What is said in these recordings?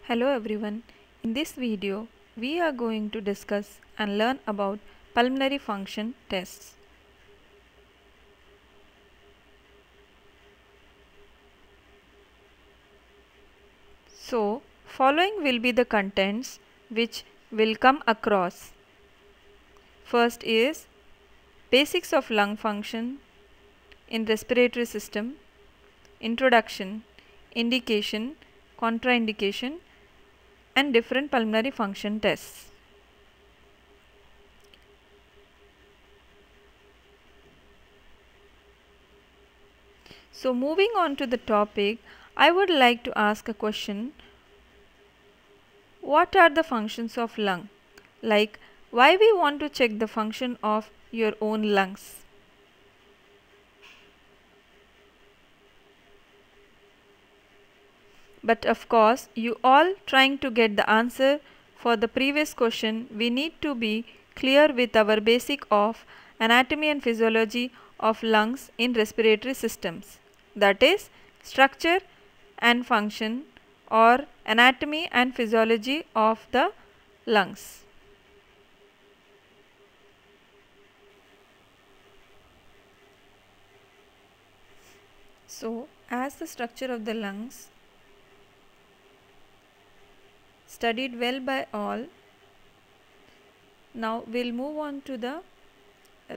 Hello everyone. In this video, we are going to discuss and learn about pulmonary function tests. So, following will be the contents which will come across. First is basics of lung function in respiratory system, introduction, indication, contraindication, and different pulmonary function tests. So moving on to the topic, I would like to ask a question. What are the functions of lung? Like, why we want to check the function of your own lungs? But of course, you all trying to get the answer for the previous question, we need to be clear with our basic of anatomy and physiology of lungs in respiratory systems. That is, structure and function or anatomy and physiology of the lungs. So, as the structure of the lungs studied well by all, now we'll move on to the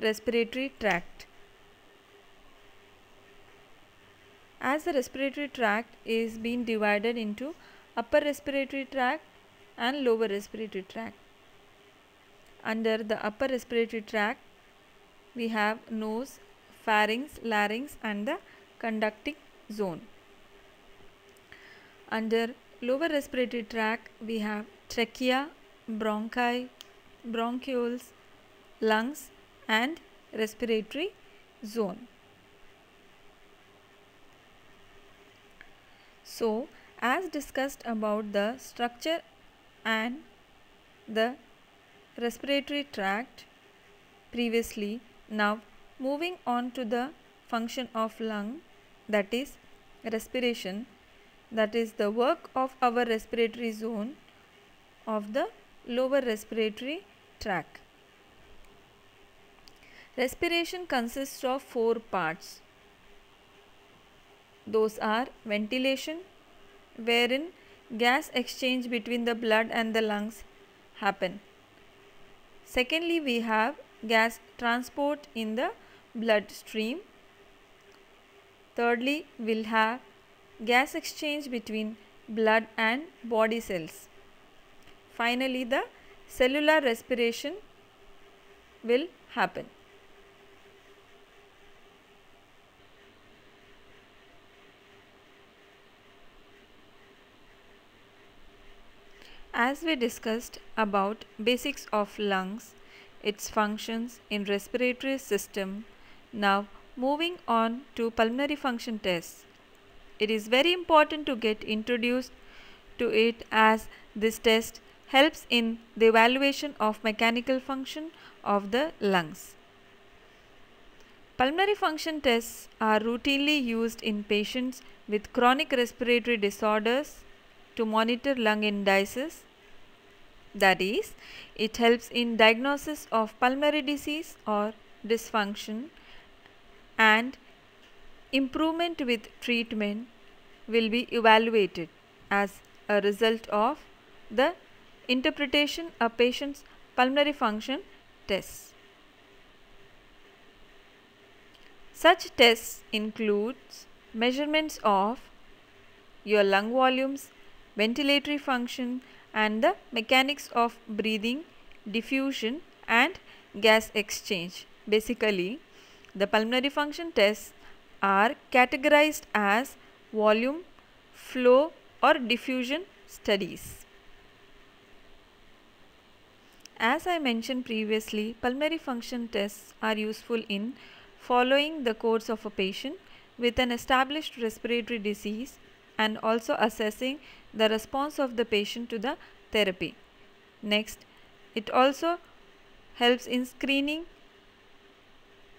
respiratory tract. As the respiratory tract is being divided into upper respiratory tract and lower respiratory tract. Under the upper respiratory tract, we have nose, pharynx, larynx and the conducting zone. Under lower respiratory tract, we have trachea, bronchi, bronchioles, lungs and respiratory zone. So, as discussed about the structure and the respiratory tract previously, now moving on to the function of lung, that is respiration, that is the work of our respiratory zone of the lower respiratory tract. Respiration consists of 4 parts. Those are ventilation, wherein gas exchange between the blood and the lungs happen. Secondly, we have gas transport in the bloodstream. Thirdly, we'll have gas exchange between blood and body cells. Finally, the cellular respiration will happen. As we discussed about basics of lungs, its functions in respiratory system, now moving on to pulmonary function tests. It is very important to get introduced to it as this test helps in the evaluation of mechanical function of the lungs. Pulmonary function tests are routinely used in patients with chronic respiratory disorders to monitor lung indices. That is, it helps in diagnosis of pulmonary disease or dysfunction, and improvement with treatment will be evaluated as a result of the interpretation of patient's pulmonary function tests. Such tests includes measurements of your lung volumes, ventilatory function and the mechanics of breathing, diffusion and gas exchange. Basically, the pulmonary function tests are categorized as volume, flow or diffusion studies. As I mentioned previously, pulmonary function tests are useful in following the course of a patient with an established respiratory disease and also assessing the response of the patient to the therapy. Next, it also helps in screening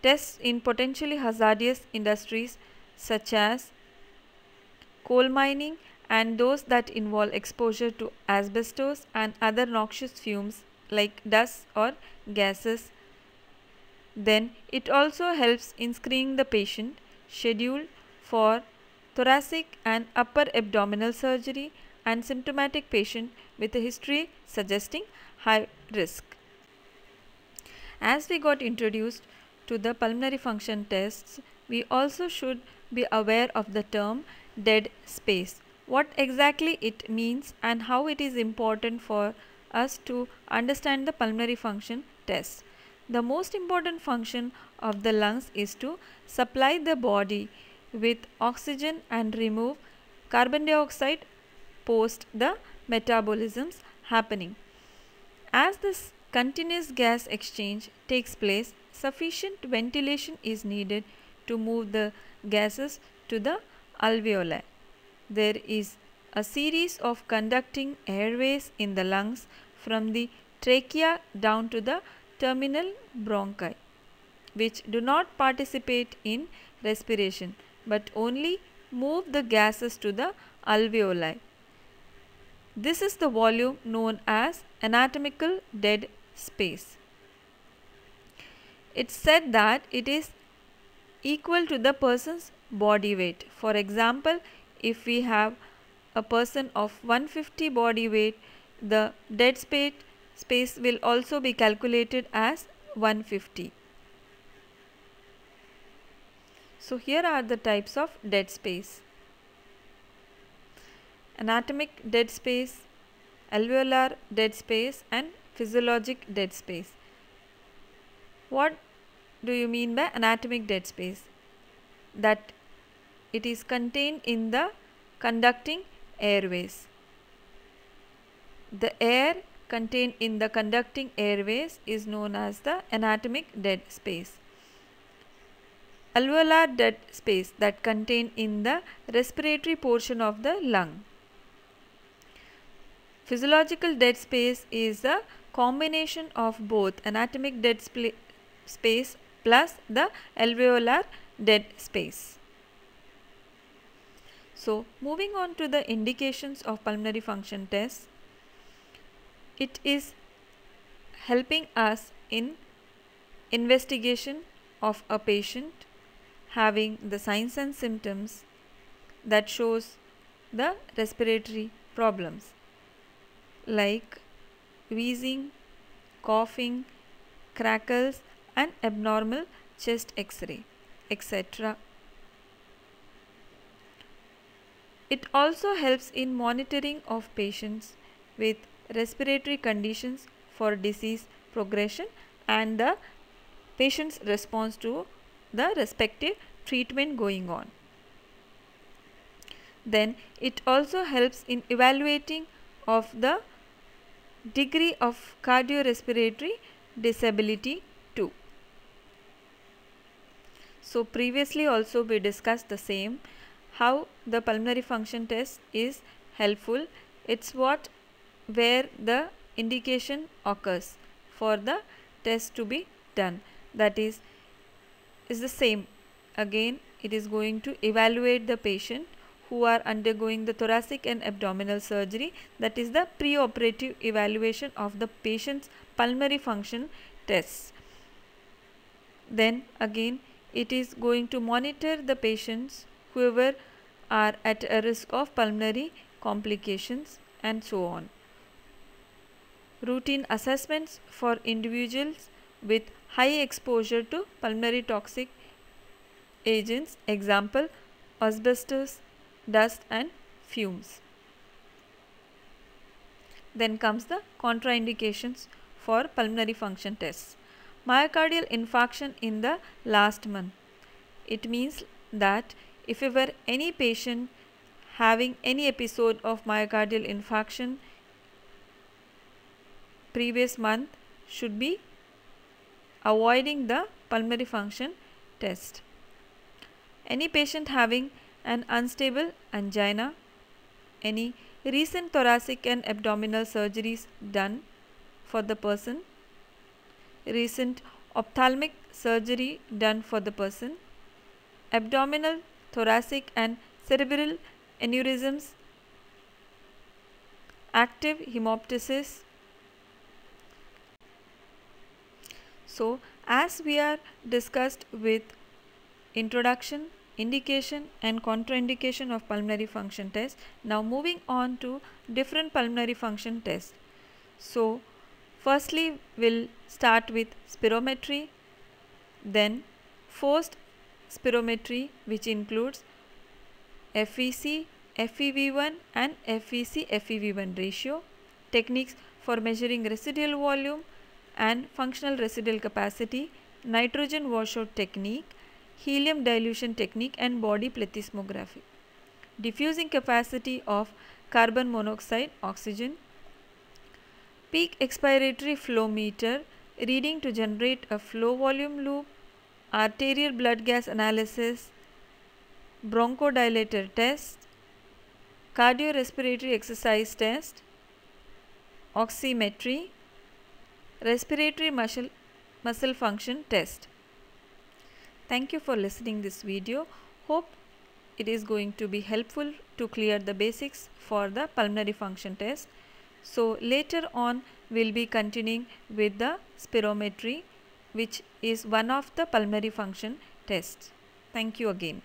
tests in potentially hazardous industries such as coal mining and those that involve exposure to asbestos and other noxious fumes like dust or gases. Then it also helps in screening the patient scheduled for thoracic and upper abdominal surgery and symptomatic patient with a history suggesting high risk. As we got introduced to the pulmonary function tests, we also should be aware of the term dead space, what exactly it means and how it is important for us to understand the pulmonary function test. The most important function of the lungs is to supply the body with oxygen and remove carbon dioxide post the metabolisms happening. As this continuous gas exchange takes place, sufficient ventilation is needed to move the gases to the alveoli. There is a series of conducting airways in the lungs from the trachea down to the terminal bronchi, which do not participate in respiration but only move the gases to the alveoli. This is the volume known as anatomical dead space. It's said that it is equal to the person's body weight. For example, if we have a person of 150 body weight, the dead space will also be calculated as 150. So here are the types of dead space: anatomic dead space, alveolar dead space and physiologic dead space. What do you mean by anatomic dead space? That it is contained in the conducting airways. The air contained in the conducting airways is known as the anatomic dead space. Alveolar dead space, that contained in the respiratory portion of the lung. Physiological dead space is a combination of both anatomic dead space plus the alveolar dead space. So, moving on to the indications of pulmonary function test, it is helping us in investigation of a patient having the signs and symptoms that shows the respiratory problems like wheezing, coughing, crackles and abnormal chest X-ray, etc. It also helps in monitoring of patients with respiratory conditions for disease progression and the patient's response to the respective treatment going on. Then it also helps in evaluating of the degree of cardiorespiratory disability too. So previously also we discussed the same, how the pulmonary function test is helpful. It's where the indication occurs for the test to be done. That is the same. Again, it is going to evaluate the patient who are undergoing the thoracic and abdominal surgery. That is the preoperative evaluation of the patient's pulmonary function tests. Then again, it is going to monitor the patients whoever are at a risk of pulmonary complications and so on. Routine assessments for individuals with high exposure to pulmonary toxic agents, example asbestos, dust and fumes. Then comes the contraindications for pulmonary function tests. Myocardial infarction in the last month. It means that if ever any patient having any episode of myocardial infarction previous month should be avoiding the pulmonary function test. Any patient having an unstable angina, any recent thoracic and abdominal surgeries done for the person, recent ophthalmic surgery done for the person, abdominal, thoracic and cerebral aneurysms active hemoptysis. So as we are discussed with introduction, indication and contraindication of pulmonary function test, now moving on to different pulmonary function tests. So firstly we'll start with spirometry, then forced spirometry, which includes FVC, FEV1 and FVC-FEV1 ratio, techniques for measuring residual volume and functional residual capacity, nitrogen washout technique, helium dilution technique and body plethysmography, diffusing capacity of carbon monoxide, oxygen, peak expiratory flow meter, reading to generate a flow volume loop, arterial blood gas analysis, bronchodilator test, cardiorespiratory exercise test, oximetry, respiratory muscle function test. Thank you for listening this video. Hope it is going to be helpful to clear the basics for the pulmonary function test. So later on we'll be continuing with the spirometry, which is one of the pulmonary function tests. Thank you again.